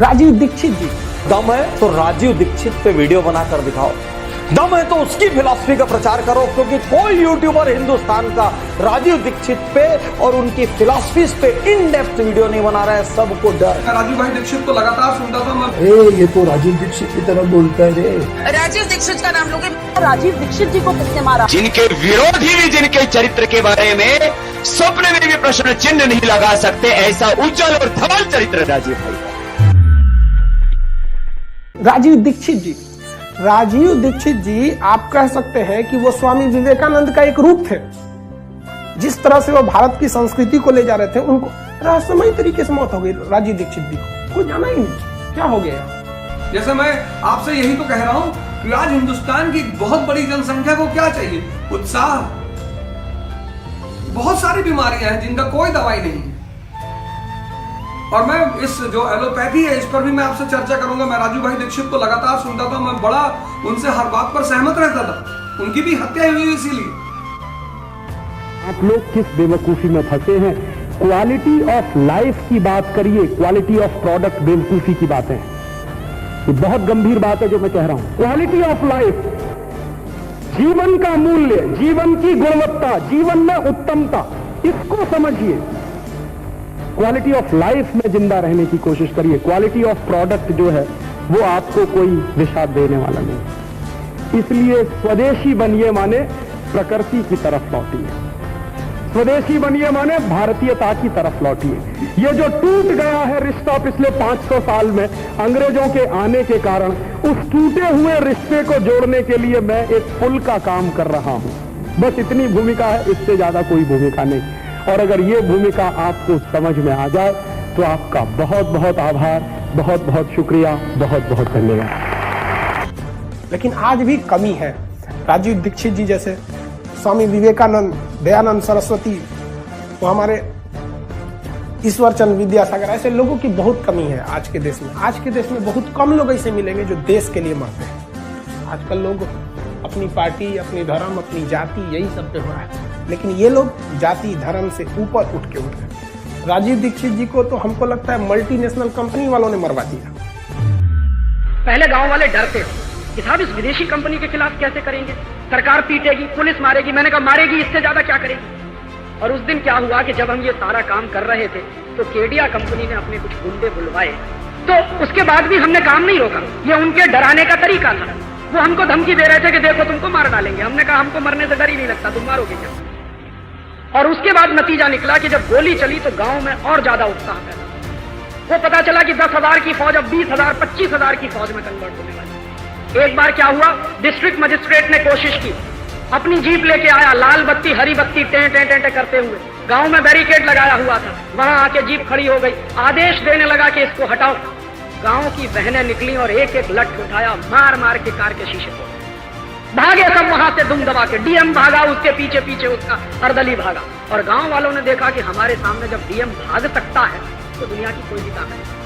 राजीव दीक्षित जी, दम है तो राजीव दीक्षित पे वीडियो बनाकर दिखाओ, दम है तो उसकी फिलॉसफी का प्रचार करो, क्योंकि कोई यूट्यूबर हिंदुस्तान का राजीव दीक्षित पे और उनकी फिलॉसफीज पे इन डेप्थ वीडियो नहीं बना रहा है। सबको डर है। राजीव भाई दीक्षित को लगातार सुनता था मैं। ये तो राजीव दीक्षित की तरह बोलता है रे। राजीव दीक्षित का नाम लोगे। राजीव दीक्षित जी को किसने मारा? जिनके विरोधी भी जिनके चरित्र के बारे में सपने में भी प्रश्न चिन्ह नहीं लगा सकते, ऐसा उज्जवल और धवल चरित्र राजीव भाई। राजीव दीक्षित जी, राजीव दीक्षित जी आप कह सकते हैं कि वो स्वामी विवेकानंद का एक रूप थे। जिस तरह से वो भारत की संस्कृति को ले जा रहे थे, उनको रहस्यमय तरीके से मौत हो गई राजीव दीक्षित जी को, कोई जाना ही नहीं क्या हो गया। जैसे मैं आपसे यही तो कह रहा हूं कि आज हिंदुस्तान की बहुत बड़ी जनसंख्या को क्या चाहिए? उत्साह। बहुत सारी बीमारियां हैं जिनका कोई दवाई नहीं है, और मैं इस जो एलोपैथी है इस पर भी मैं आपसे चर्चा करूंगा। मैं राजीव भाई दीक्षित को लगातार सुनता था, मैं बड़ा उनसे हर बात पर सहमत रहता था। उनकी भी हत्या हुई इसीलिए। आप लोग किस बेवकूफी में फंसे हैं? क्वालिटी ऑफ लाइफ की बात करिए, क्वालिटी ऑफ प्रोडक्ट बेवकूफी की बातें हैं। ये बहुत गंभीर बात है जो मैं कह रहा हूं। क्वालिटी ऑफ लाइफ, जीवन का मूल्य, जीवन की गुणवत्ता, जीवन में उत्तमता, इसको समझिए। क्वालिटी ऑफ लाइफ में जिंदा रहने की कोशिश करिए। क्वालिटी ऑफ प्रोडक्ट जो है वो आपको कोई विषाद देने वाला नहीं। इसलिए स्वदेशी बनिए माने प्रकृति की तरफ लौटिए, स्वदेशी बनिए माने भारतीयता की तरफ लौटिए। ये जो टूट गया है रिश्ता पिछले 500 साल में अंग्रेजों के आने के कारण, उस टूटे हुए रिश्ते को जोड़ने के लिए मैं एक पुल का काम कर रहा हूं। बस इतनी भूमिका है, इससे ज्यादा कोई भूमिका नहीं। और अगर ये भूमिका आपको समझ में आ जाए तो आपका बहुत बहुत आभार, बहुत बहुत शुक्रिया, बहुत बहुत धन्यवाद। लेकिन आज भी कमी है। राजीव दीक्षित जी जैसे, स्वामी विवेकानंद, दयानंद सरस्वती, वो हमारे ईश्वरचंद विद्यासागर, ऐसे लोगों की बहुत कमी है आज के देश में। आज के देश में बहुत कम लोग ऐसे मिलेंगे जो देश के लिए मरते हैं। आजकल लोग अपनी पार्टी, अपनी धर्म, अपनी जाति, यही सब पे हो रहा है। लेकिन ये लोग जाति धर्म से ऊपर उठ गए। राजीव दीक्षित जी को तो हमको लगता है मल्टीनेशनल कंपनी वालों ने मरवा दिया। पहले गांव वाले डरते कि साहब इस विदेशी कंपनी के खिलाफ कैसे करेंगे, सरकार पीटेगी, पुलिस मारेगी। मैंने कहा मारेगी, इससे ज्यादा क्या करेगी। और उस दिन क्या हुआ कि जब हम ये सारा काम कर रहे थे तो केडिया कंपनी ने अपने कुछ गुंडे बुलवाए, तो उसके बाद भी हमने काम नहीं रोका। ये उनके डराने का तरीका था। वो हमको धमकी दे रहे थे कि देखो तुमको मार डालेंगे। हमने कहा हमको मरने से डर ही नहीं लगता, तुम मारोगे क्या। और उसके बाद नतीजा निकला कि जब गोली चली तो गांव में और ज्यादा उत्साह पैदा। वो पता चला कि 10,000 की फौज अब 20,000, 25,000 की फौज में कन्वर्ट होने वाली। एक बार क्या हुआ, डिस्ट्रिक्ट मजिस्ट्रेट ने कोशिश की, अपनी जीप लेके आया, लाल बत्ती हरी बत्ती टें टें टें टें करते हुए। गांव में बैरिकेड लगाया हुआ था, वहां आके जीप खड़ी हो गई, आदेश देने लगा कि इसको हटाओ। गांव की बहनें निकली और एक एक लठ उठाया, मार मार के कार के शीशे तोड़ भागे सब वहां से दुम दबा के। डीएम भागा, उसके पीछे पीछे उसका अर्दली भागा। और गांव वालों ने देखा कि हमारे सामने जब डीएम भाग सकता है तो दुनिया की कोई भी ताकत नहीं।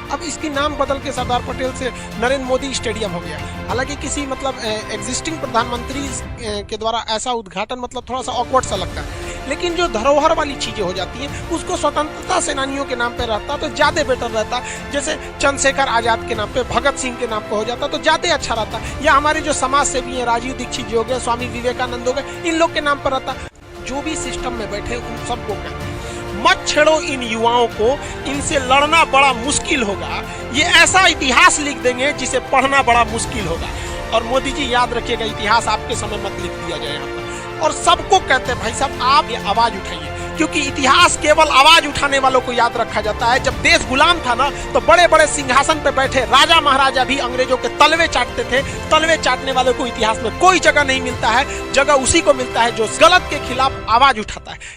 अब इसकी नाम बदल के सरदार पटेल से नरेंद्र मोदी स्टेडियम हो गया। हालांकि किसी एग्जिस्टिंग प्रधानमंत्री के द्वारा ऐसा उद्घाटन थोड़ा सा ऑकवर्ड सा लगता है। लेकिन जो धरोहर वाली चीजें हो जाती हैं उसको स्वतंत्रता सेनानियों के नाम पे रहता तो ज्यादा बेटर रहता। जैसे चंद्रशेखर आजाद के नाम पे, भगत सिंह के नाम पे हो जाता तो ज्यादा अच्छा रहता। या हमारे जो समाज सेवी हैं, राजीव दीक्षित जी हो गए, स्वामी विवेकानंद हो गए, इन लोग के नाम पर रहता। जो भी सिस्टम में बैठे उन सबको कहते मत छेड़ो इन युवाओं को, इनसे लड़ना बड़ा मुश्किल होगा। ये ऐसा इतिहास लिख देंगे जिसे पढ़ना बड़ा मुश्किल होगा। और मोदी जी याद रखिएगा, इतिहास आपके समय मत लिख दिया जाए यहाँ पर। और सबको कहते हैं भाई साहब आप ये आवाज उठाइए, क्योंकि इतिहास केवल आवाज उठाने वालों को याद रखा जाता है। जब देश गुलाम था ना, तो बड़े बड़े सिंहासन पे बैठे राजा महाराजा भी अंग्रेजों के तलवे चाटते थे। तलवे चाटने वालों को इतिहास में कोई जगह नहीं मिलता है। जगह उसी को मिलता है जो गलत के खिलाफ आवाज उठाता है।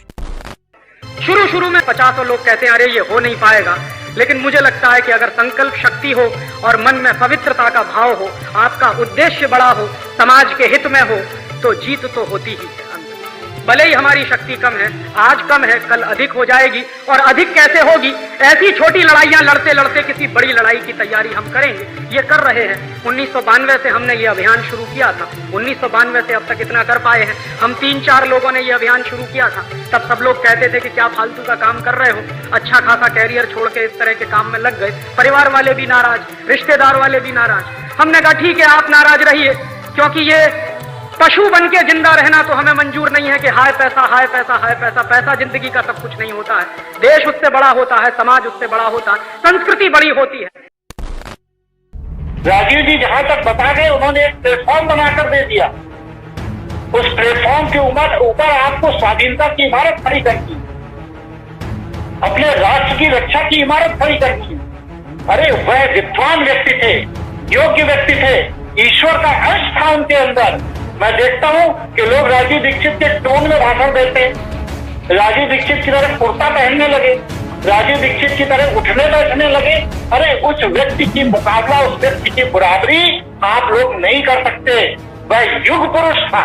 शुरू में 50 लोग कहते हैं अरे ये हो नहीं पाएगा, लेकिन मुझे लगता है कि अगर संकल्प शक्ति हो और मन में पवित्रता का भाव हो, आपका उद्देश्य बड़ा हो, समाज के हित में हो, तो जीत तो होती ही है। भले ही हमारी शक्ति कम है, आज कम है, कल अधिक हो जाएगी। और अधिक कैसे होगी? ऐसी छोटी लड़ाइयां लड़ते लड़ते किसी बड़ी लड़ाई की तैयारी हम करेंगे, ये कर रहे हैं। 1992 से हमने ये अभियान शुरू किया था, 1992 से अब तक इतना कर पाए हैं। हम 3-4 लोगों ने ये अभियान शुरू किया था, तब सब लोग कहते थे कि क्या फालतू का काम कर रहे हो, अच्छा खासा कैरियर छोड़ के इस तरह के काम में लग गए। परिवार वाले भी नाराज, रिश्तेदार वाले भी नाराज। हमने कहा ठीक है, आप नाराज रहिए, क्योंकि ये पशु बन के जिंदा रहना तो हमें मंजूर नहीं है कि हाय पैसा, हाय पैसा, हाय पैसा। पैसा जिंदगी का सब कुछ नहीं होता है, देश उससे बड़ा होता है, समाज उससे बड़ा होता है, संस्कृति बड़ी होती है। राजीव जी जहां तक बता गए, उन्होंने एक प्लेटफॉर्म बनाकर दे दिया। उस प्लेटफॉर्म के ऊपर आपको स्वाधीनता की इमारत खड़ी करनी, अपने राष्ट्र की रक्षा की इमारत खड़ी करनी। अरे वह विद्वान व्यक्ति थे, योग्य व्यक्ति थे, ईश्वर का अंश था उनके अंदर। मैं देखता हूं कि लोग राजीव दीक्षित के टोन में भाषण देते हैं, राजीव दीक्षित की तरह कुर्ता पहनने लगे, राजीव दीक्षित की तरह उठने बैठने लगे। अरे उस व्यक्ति की मुकाबला, उस व्यक्ति की बराबरी आप लोग नहीं कर सकते। वह युग पुरुष था,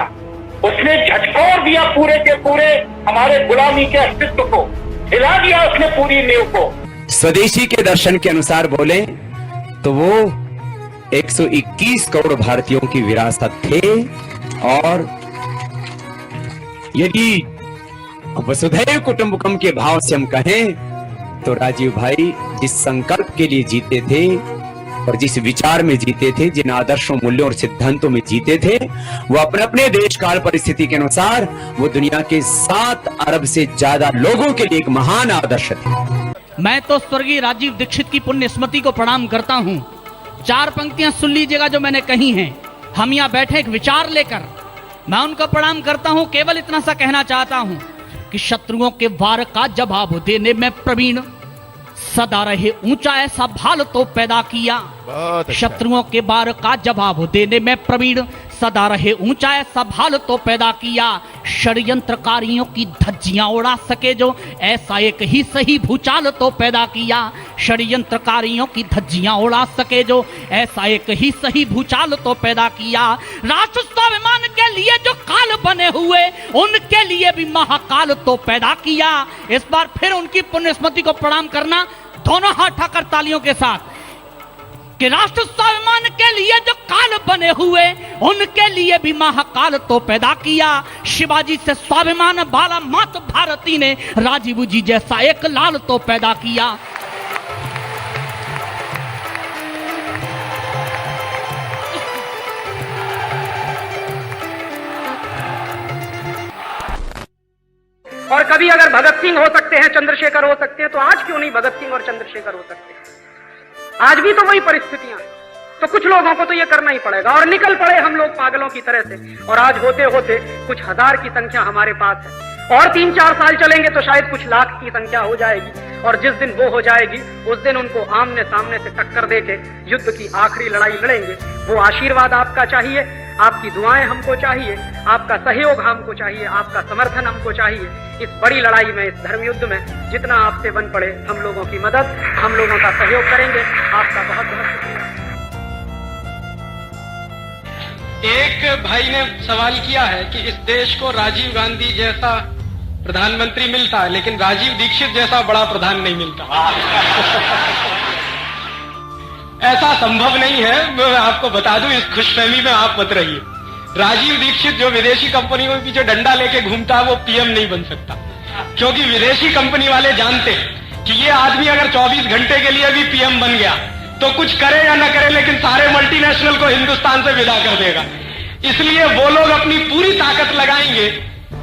उसने झटकोर दिया पूरे के पूरे हमारे गुलामी के अस्तित्व को, हिला दिया उसने पूरी नींव को। स्वदेशी के दर्शन के अनुसार बोले तो वो 121 करोड़ भारतीयों की विरासत थे। और यदि वसुधैव कुटुंबकम के भाव से हम कहें तो राजीव भाई जिस संकल्प के लिए जीते थे और जिस विचार में जीते थे, जिन आदर्शों, मूल्यों और सिद्धांतों में जीते थे, वो अपने अपने देश काल परिस्थिति के अनुसार वो दुनिया के 7 अरब से ज्यादा लोगों के लिए एक महान आदर्श थे। मैं तो स्वर्गीय राजीव दीक्षित की पुण्य स्मृति को प्रणाम करता हूं। 4 पंक्तियां सुन लीजिएगा जो मैंने कही हैं। हम यहाँ बैठे एक विचार लेकर, मैं उनको प्रणाम करता हूं। केवल इतना सा कहना चाहता हूं कि शत्रुओं के वार का जवाब देने में प्रवीण, सदा रहे ऊंचा ऐसा भाल तो पैदा किया। शत्रुओं के वार का जवाब देने में प्रवीण, सदा रहे ऊंचा ऐसा भाल तो पैदा किया। षड्यंत्रकारियों की धज्जियां उड़ा सके जो, ऐसा एक ही सही भूचाल तो पैदा किया। षड्यंत्रकारियों की धज्जियां उड़ा सके जो, ऐसा एक ही सही भूचाल तो पैदा किया। राष्ट्र स्वाभिमान के लिए जो काल बने हुए, उनके लिए भी महाकाल तो पैदा किया। इस बार फिर उनकी पुण्य स्मृति को प्रणाम करना, दोनों हाथ उठाकर तालियों के साथ, कि राष्ट्र स्वाभिमान के लिए जो काल बने हुए, उनके लिए भी महाकाल तो पैदा किया। शिवाजी से स्वाभिमान वाला मात भारती ने राजीव जी जैसा एक लाल तो पैदा किया। और कभी अगर भगत सिंह हो सकते हैं, चंद्रशेखर हो सकते हैं, तो आज क्यों नहीं भगत सिंह और चंद्रशेखर हो सकते हैं? आज भी तो वही परिस्थितियां हैं। तो कुछ लोगों को तो ये करना ही पड़ेगा, और निकल पड़े हम लोग पागलों की तरह से। और आज होते होते कुछ हजार की संख्या हमारे पास है, और 3-4 साल चलेंगे तो शायद कुछ लाख की संख्या हो जाएगी। और जिस दिन वो हो जाएगी, उस दिन उनको आमने सामने से टक्कर देके युद्ध की आखिरी लड़ाई लड़ेंगे। वो आशीर्वाद आपका चाहिए, आपकी दुआएं हमको चाहिए, आपका सहयोग हमको चाहिए, आपका समर्थन हमको चाहिए। इस बड़ी लड़ाई में, इस धर्म युद्ध में जितना आपसे बन पड़े हम लोगों की मदद, हम लोगों का सहयोग करेंगे। आपका बहुत बहुत शुक्रिया। एक भाई ने सवाल किया है कि इस देश को राजीव गांधी जैसा प्रधानमंत्री मिलता है, लेकिन राजीव दीक्षित जैसा बड़ा प्रधान नहीं मिलता। ऐसा संभव नहीं है। मैं आपको बता दूं, इस खुशफहमी में आप मत रहिए। राजीव दीक्षित जो विदेशी कंपनियों के पीछे डंडा लेके घूमता है, वो पीएम नहीं बन सकता, क्योंकि विदेशी कंपनी वाले जानते हैं कि ये आदमी अगर 24 घंटे के लिए भी पीएम बन गया तो कुछ करे या न करे, लेकिन सारे मल्टीनेशनल को हिंदुस्तान से विदा कर देगा। इसलिए वो लोग अपनी पूरी ताकत लगाएंगे,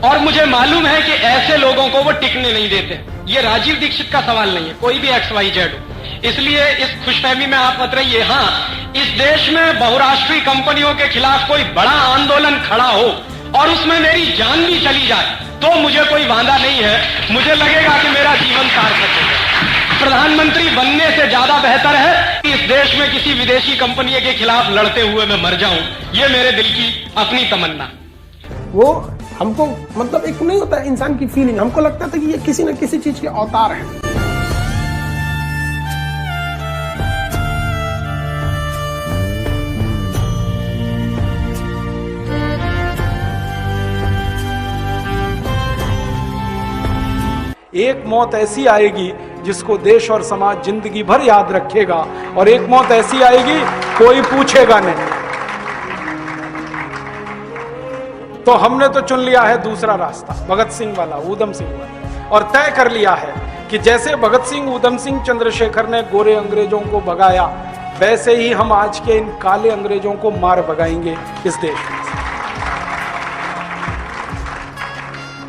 और मुझे मालूम है कि ऐसे लोगों को वो टिकने नहीं देते। ये राजीव दीक्षित का सवाल नहीं है, कोई भी XYZ हो। इसलिए इस खुशफहमी में आप मत रहिए। हाँ, इस देश में बहुराष्ट्रीय कंपनियों के खिलाफ कोई बड़ा आंदोलन खड़ा हो और उसमें मेरी जान भी चली जाए तो मुझे कोई वांदा नहीं है। मुझे लगेगा कि मेरा जीवन सार्थक है। प्रधानमंत्री बनने से ज्यादा बेहतर है कि इस देश में किसी विदेशी कंपनी के खिलाफ लड़ते हुए मैं मर जाऊं। ये मेरे दिल की अपनी तमन्ना। वो हमको मतलब एक नहीं होता इंसान की फीलिंग, हमको लगता था कि ये किसी न किसी चीज के अवतार हैं। एक मौत ऐसी आएगी जिसको देश और समाज जिंदगी भर याद रखेगा, और एक मौत ऐसी आएगी कोई पूछेगा नहीं। तो हमने तो चुन लिया है दूसरा रास्ता, भगत सिंह वाला, ऊधम सिंह वाला, और तय कर लिया है कि जैसे भगत सिंह, ऊधम सिंह, चंद्रशेखर ने गोरे अंग्रेजों को भगाया, वैसे ही हम आज के इन काले अंग्रेजों को मार भगाएंगे इस देश में।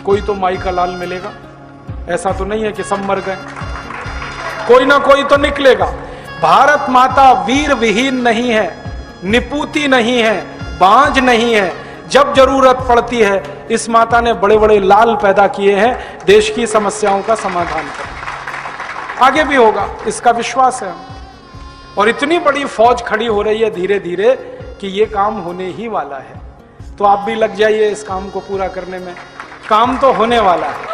कोई तो माई का लाल मिलेगा, ऐसा तो नहीं है कि सब मर गए, कोई ना कोई तो निकलेगा। भारत माता वीर विहीन नहीं है, निपुती नहीं है, बांझ नहीं है। जब जरूरत पड़ती है इस माता ने बड़े बड़े लाल पैदा किए हैं देश की समस्याओं का समाधान करने। आगे भी होगा, इसका विश्वास है। और इतनी बड़ी फौज खड़ी हो रही है धीरे धीरे कि ये काम होने ही वाला है। तो आप भी लग जाइए इस काम को पूरा करने में, काम तो होने वाला है।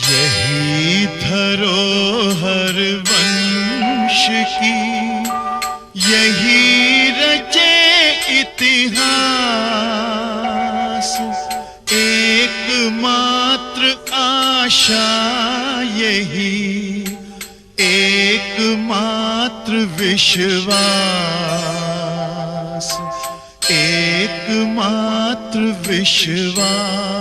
यही धरोहर वंश की, यही रचे इतिहास, एकमात्र आशा यही, एकमात्र विश्वास, एकमात्र विश्वास।